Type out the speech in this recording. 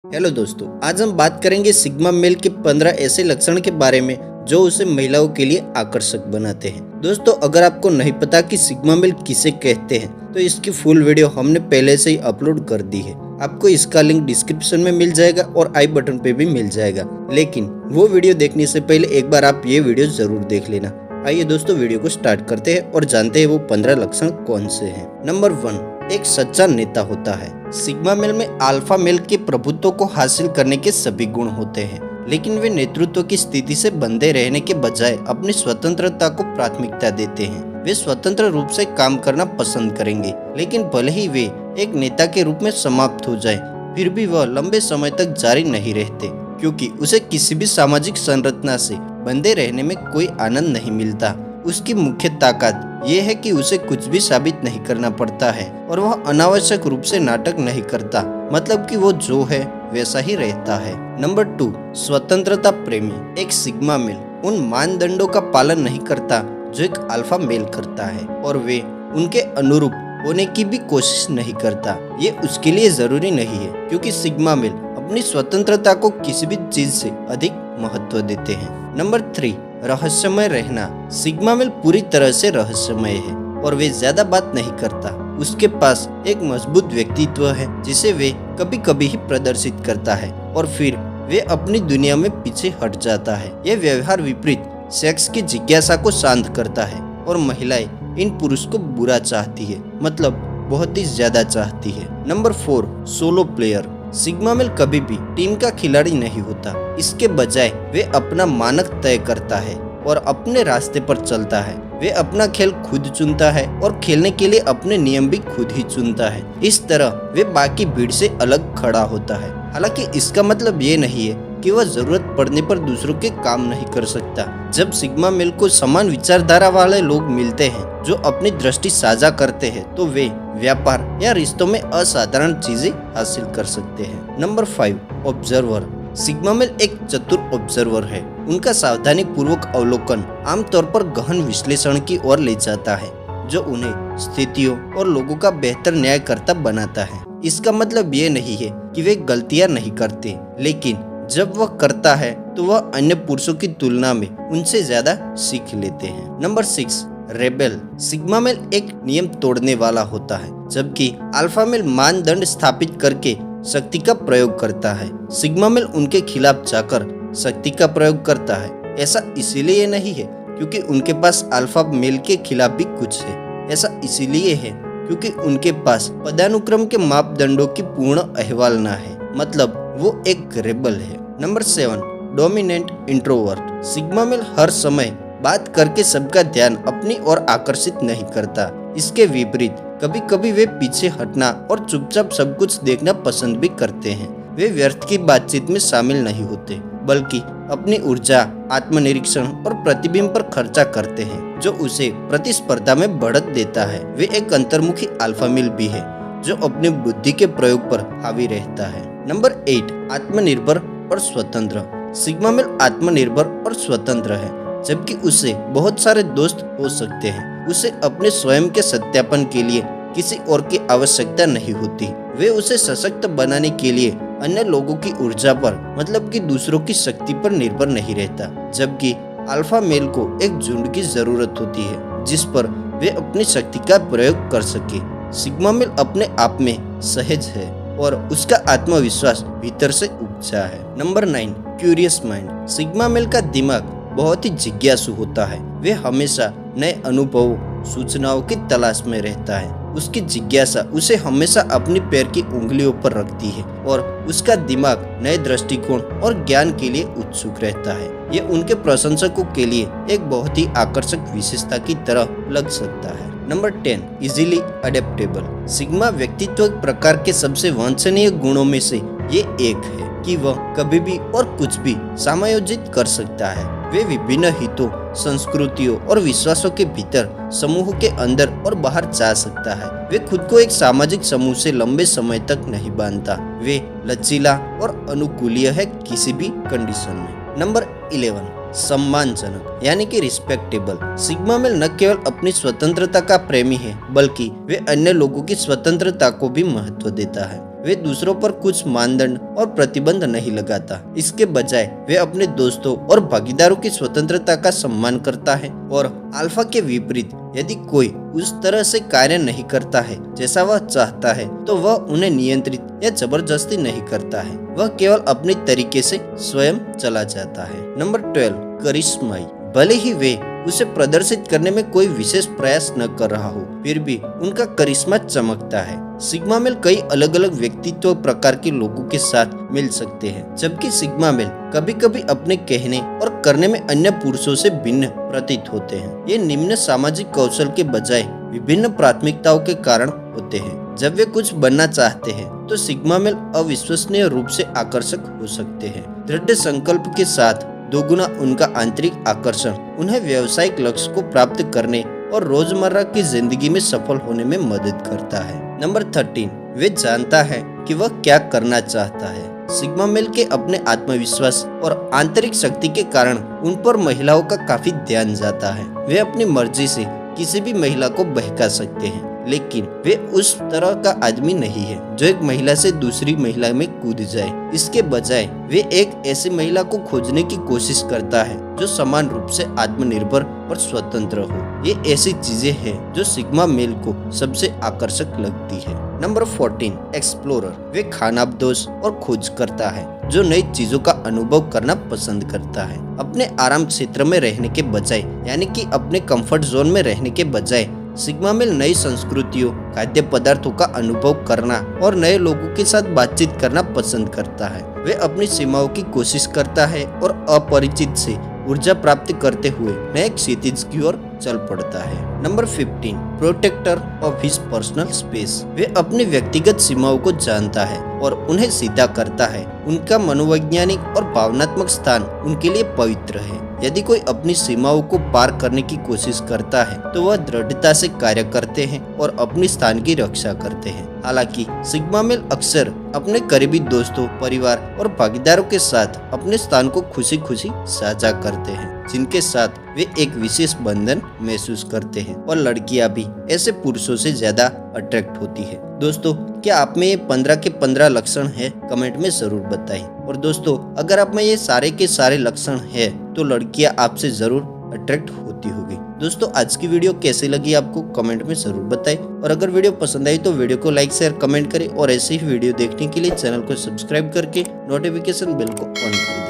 Hello दोस्तों, आज हम बात करेंगे सिग्मा मेल के 15 ऐसे लक्षण के बारे में जो उसे महिलाओं के लिए आकर्षक बनाते हैं। दोस्तों, अगर आपको नहीं पता कि सिग्मा मेल किसे कहते हैं तो इसकी फुल वीडियो हमने पहले से ही अपलोड कर दी है। आपको इसका लिंक डिस्क्रिप्शन में मिल जाएगा और आई बटन पे भी मिल जाएगा, लेकिन वो वीडियो देखने से पहले एक बार आप ये वीडियो जरूर देख लेना। आइए दोस्तों, वीडियो को स्टार्ट करते हैं और जानते हैं वो 15 लक्षण कौन से हैं। नंबर 1, एक सच्चा नेता होता है। सिग्मा मेल में अल्फा मेल के प्रभुत्व को हासिल करने के सभी गुण होते हैं, लेकिन वे नेतृत्व की स्थिति से बंधे रहने के बजाय अपनी स्वतंत्रता को प्राथमिकता देते हैं। वे स्वतंत्र रूप से काम करना पसंद करेंगे, लेकिन भले ही वे एक नेता के रूप में समाप्त हो जाए, फिर भी वह लंबे समय तक जारी नहीं रहते, क्योंकि उसे किसी भी सामाजिक संरचना से बंधे रहने में कोई आनंद नहीं मिलता। उसकी मुख्य ताकत ये है कि उसे कुछ भी साबित नहीं करना पड़ता है और वह अनावश्यक रूप से नाटक नहीं करता, मतलब कि वो जो है वैसा ही रहता है। नंबर 2, स्वतंत्रता प्रेमी। एक सिग्मा मेल उन मानदंडों का पालन नहीं करता जो एक अल्फा मेल करता है, और वे उनके अनुरूप होने की भी कोशिश नहीं करता। ये उसके लिए जरूरी नहीं है, क्योंकि सिग्मा मेल अपनी स्वतंत्रता को किसी भी चीज से अधिक महत्व देते हैं। नंबर 3, रहस्यमय रहना। सिग्मा मेल पूरी तरह से रहस्यमय है और वे ज्यादा बात नहीं करता। उसके पास एक मजबूत व्यक्तित्व है जिसे वे कभी कभी ही प्रदर्शित करता है, और फिर वे अपनी दुनिया में पीछे हट जाता है। यह व्यवहार विपरीत सेक्स की जिज्ञासा को शांत करता है, और महिलाएं इन पुरुष को बुरा चाहती है, मतलब बहुत ही ज्यादा चाहती है। Number 4, solo player. Sigma male कभी भी टीम का खिलाड़ी नहीं होता। इसके बजाय वे अपना मानक तय करता है और अपने रास्ते पर चलता है। वे अपना खेल खुद चुनता है और खेलने के लिए अपने नियम भी खुद ही चुनता है। इस तरह वे बाकी भीड़ से अलग खड़ा होता है। हालांकि इसका मतलब ये नहीं है कि वह जरूरत पड़ने पर दूसरों के काम नहीं कर सकता। जब सिग्मा मेल को समान विचारधारा वाले लोग मिलते हैं जो अपनी दृष्टि साझा करते हैं, तो वे व्यापार या रिश्तों में असाधारण चीजें हासिल कर सकते हैं। Number 5, observer. सिग्मा मेल एक चतुर ऑब्जर्वर है। उनका सावधानी पूर्वक अवलोकन आमतौर पर गहन विश्लेषण की ओर ले जाता है, जो उन्हें स्थितियों और लोगों का बेहतर न्यायकर्ता बनाता है। इसका मतलब ये नहीं है कि वे गलतियां नहीं करते, लेकिन जब वह करता है तो वह अन्य पुरुषों की तुलना में उनसे ज्यादा सीख लेते हैं। Number 6, rebel. सिग्मा मेल एक नियम तोड़ने वाला होता है, जबकि अल्फा मेल मानदंड स्थापित करके शक्ति का प्रयोग करता है। सिग्मा मेल उनके खिलाफ जाकर शक्ति का प्रयोग करता है। ऐसा इसीलिए नहीं है क्योंकि उनके पास अल्फा मेल के खिलाफ भी कुछ है। ऐसा इसीलिए है क्योंकि उनके पास पदानुक्रम के मापदंडों की पूर्ण अहवाल न है, मतलब वो एक रेबल है। Number 7, dominant introvert. Sigma male हर समय बात करके सबका ध्यान अपनी ओर आकर्षित नहीं करता। इसके विपरीत कभी कभी वे पीछे हटना और चुपचाप सब कुछ देखना पसंद भी करते हैं। वे व्यर्थ की बातचीत में शामिल नहीं होते, बल्कि अपनी ऊर्जा, आत्मनिरीक्षण और प्रतिबिंब पर खर्चा करते हैं, जो उसे प्रतिस्पर्धा में बढ़त देता है। वे एक अंतर्मुखी अल्फा मेल भी है जो अपनी बुद्धि के प्रयोग पर हावी रहता है। नंबर 8, आत्मनिर्भर और स्वतंत्र। सिग्मा मेल आत्मनिर्भर और स्वतंत्र है, जबकि उसे बहुत सारे दोस्त हो सकते हैं। उसे अपने स्वयं के सत्यापन के लिए किसी और की आवश्यकता नहीं होती। वे उसे सशक्त बनाने के लिए अन्य लोगों की ऊर्जा पर, मतलब कि दूसरों की शक्ति पर निर्भर नहीं रहता, जबकि अल्फा मेल को एक झुंड की जरूरत होती है जिस पर वे अपनी शक्ति का प्रयोग कर सके। सिग्मा मेल अपने आप में सहज है और उसका आत्मविश्वास भीतर से उपजा है। Number 9, curious mind. Sigma male का दिमाग बहुत ही जिज्ञासु होता है। वे हमेशा नए अनुभवों, सूचनाओं की तलाश में रहता है। उसकी जिज्ञासा उसे हमेशा अपनी पैर की उंगलियों पर रखती है, और उसका दिमाग नए दृष्टिकोण और ज्ञान के लिए उत्सुक रहता है। ये उनके प्रशंसकों के लिए एक बहुत ही आकर्षक विशेषता की तरह लग सकता है। Number 10, easily adaptable. सिग्मा व्यक्तित्व प्रकार के सबसे वांछनीय गुणों में से ये एक है कि वह कभी भी और कुछ भी समायोजित कर सकता है। वे विभिन्न हितों, संस्कृतियों और विश्वासों के भीतर समूह के अंदर और बाहर जा सकता है। वे खुद को एक सामाजिक समूह से लंबे समय तक नहीं बांधता। वे लचीला और अनुकूलीय है किसी भी कंडीशन में। नंबर 11, सम्मानजनक यानी कि रिस्पेक्टेबल। सिग्मा मेल न केवल अपनी स्वतंत्रता का प्रेमी है, बल्कि वे अन्य लोगों की स्वतंत्रता को भी महत्व देता है। वे दूसरों पर कुछ मानदंड और प्रतिबंध नहीं लगाता। इसके बजाय वे अपने दोस्तों और भागीदारों की स्वतंत्रता का सम्मान करता है। और अल्फा के विपरीत यदि कोई उस तरह से कार्य नहीं करता है जैसा वह चाहता है तो वह उन्हें नियंत्रित या जबरदस्ती नहीं करता है, वह केवल अपने तरीके से स्वयं चला जाता है। नंबर 12, करिश्माई। भले ही वे उसे प्रदर्शित करने में कोई विशेष प्रयास न कर रहा हो, फिर भी उनका करिश्मा चमकता है। सिग्मा मेल कई अलग अलग व्यक्तित्व प्रकार के लोगों के साथ मिल सकते हैं, जबकि सिग्मा मेल कभी कभी अपने कहने और करने में अन्य पुरुषों से भिन्न प्रतीत होते हैं। ये निम्न सामाजिक कौशल के बजाय विभिन्न प्राथमिकताओं के कारण होते हैं। जब वे कुछ बनना चाहते हैं तो सिग्मा मेल अविश्वसनीय रूप से आकर्षक हो सकते हैं। दृढ़ संकल्प के साथ दोगुना उनका आंतरिक आकर्षण उन्हें व्यावसायिक लक्ष्य को प्राप्त करने और रोजमर्रा की जिंदगी में सफल होने में मदद करता है। नंबर 13, वे जानता है कि वह क्या करना चाहता है। सिग्मा मेल के अपने आत्मविश्वास और आंतरिक शक्ति के कारण उन पर महिलाओं का काफी ध्यान जाता है। वे अपनी मर्जी से किसी भी महिला को बहका सकते हैं, लेकिन वे उस तरह का आदमी नहीं है जो एक महिला से दूसरी महिला में कूद जाए। इसके बजाय वे एक ऐसी महिला को खोजने की कोशिश करता है जो समान रूप से आत्मनिर्भर और स्वतंत्र हो। ये ऐसी चीजें हैं जो सिग्मा मेल को सबसे आकर्षक लगती है। Number 14, explorer. वे खानाबदोश और खोज करता है जो नई चीजों का अनुभव करना पसंद करता है। अपने आराम क्षेत्र में रहने के बजाय, यानी कि अपने कंफर्ट जोन में रहने के बजाय, सिग्मा मेल नई संस्कृतियों, खाद्य पदार्थों का अनुभव करना और नए लोगों के साथ बातचीत करना पसंद करता है। वे अपनी सीमाओं की कोशिश करता है और अपरिचित से ऊर्जा प्राप्त करते हुए नए क्षितिज की ओर चल पड़ता है। Number 15, protector of his personal space. वे अपनी व्यक्तिगत सीमाओं को जानता है और उन्हें सीधा करता है। उनका मनोवैज्ञानिक और भावनात्मक स्थान उनके लिए पवित्र है। यदि कोई अपनी सीमाओं को पार करने की कोशिश करता है तो वह दृढ़ता से कार्य करते हैं और अपने स्थान की रक्षा करते हैं। हालांकि सिग्मा मेल अक्सर अपने करीबी दोस्तों, परिवार और भागीदारों के साथ अपने स्थान को खुशी खुशी साझा करते हैं, जिनके साथ वे एक विशेष बंधन महसूस करते हैं। और लड़कियां भी ऐसे पुरुषों से ज्यादा अट्रैक्ट होती है। दोस्तों, क्या आप में ये 15 के 15 लक्षण है? कमेंट में जरूर बताएं। और दोस्तों, अगर आप में ये सारे के सारे लक्षण है तो लड़कियां आपसे जरूर अट्रैक्ट होती होगी। दोस्तों, आज की वीडियो कैसी लगी आपको कमेंट में जरूर बताएं। और अगर वीडियो पसंद आई तो वीडियो को लाइक, शेयर, कमेंट करें और ऐसे ही वीडियो देखने के लिए चैनल को सब्सक्राइब करके नोटिफिकेशन बेल को ऑन कर दें।